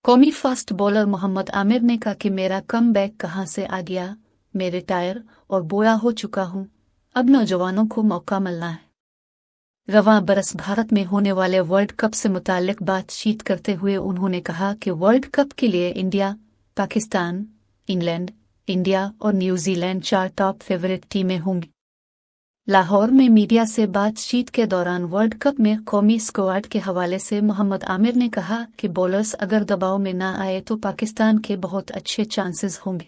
कौमी fast bowler Mohammad Aamir ने कहा कि मेरा कम बैक कहां से आ गया, मैं रिटायर और बूढ़ा हो चुका हूं, अब नौजवानों को मौका मिलना है। रवां बरस भारत में होने वाले वर्ल्ड कप से मुताल्लिक बातचीत करते हुए उन्होंने कहा कि वर्ल्ड कप के लिए इंडिया, पाकिस्तान, इंग्लैंड, इंडिया और न्यूजीलैंड 4 टॉप फेवरेट टीमें होंगी। लाहौर में मीडिया से बातचीत के दौरान वर्ल्ड कप में कौमी स्क्वाड के हवाले से मोहम्मद आमिर ने कहा कि बॉलर्स अगर दबाव में न आए तो पाकिस्तान के बहुत अच्छे चांसेस होंगे।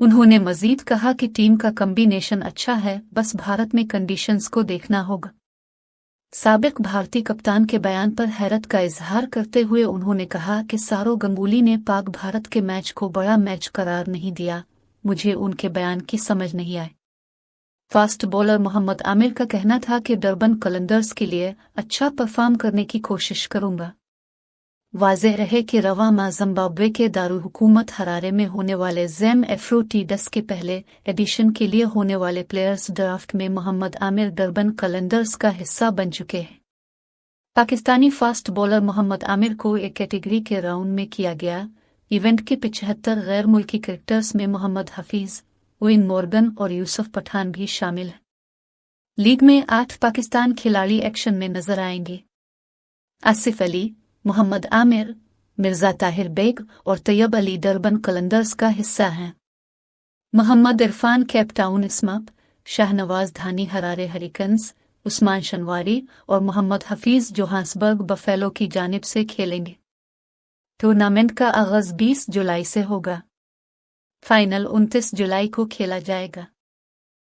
उन्होंने मजीद कहा कि टीम का कॉम्बिनेशन अच्छा है, बस भारत में कंडीशंस को देखना होगा। साबिक भारतीय कप्तान के बयान पर हैरत का इजहार करते हुए उन्होंने कहा कि सौरव गंगुली ने पाक भारत के मैच को बड़ा मैच करार नहीं दिया, मुझे उनके बयान की समझ नहीं आई। फास्ट बॉलर मोहम्मद आमिर का कहना था कि डरबन कलंदर्स के लिए अच्छा परफॉर्म करने की कोशिश करूंगा। वाज़ेह रहे कि रवां माह जिम्बाब्वे के दारुल हुकूमत हरारे में होने वाले ज़ैम एफ्रोटीडस के पहले एडिशन के लिए होने वाले प्लेयर्स ड्राफ्ट में मोहम्मद आमिर डरबन कलंदर्स का हिस्सा बन चुके हैं। पाकिस्तानी फास्ट बॉलर मोहम्मद आमिर को एक कैटेगरी के राउंड में किया गया। इवेंट के 75 गैर मुल्की क्रिकेटर्स में मोहम्मद हफीज, ओवेन मॉर्गन और यूसुफ पठान भी शामिल हैं। लीग में 8 पाकिस्तान खिलाड़ी एक्शन में नजर आएंगे। आसिफ अली, मोहम्मद आमिर, मिर्जा ताहिर बेग और तैयब अली डरबन कलंदर्स का हिस्सा हैं। मोहम्मद इरफान केप टाउन इस्मप, शाहनवाज धानी हरारे हरिकन्स, उस्मान शनवारी और मोहम्मद हफीज जोहान्सबर्ग बफेलो की जानिब से खेलेंगे। टूर्नामेंट का आगाज 20 जुलाई से होगा। फाइनल 29 जुलाई को खेला जाएगा।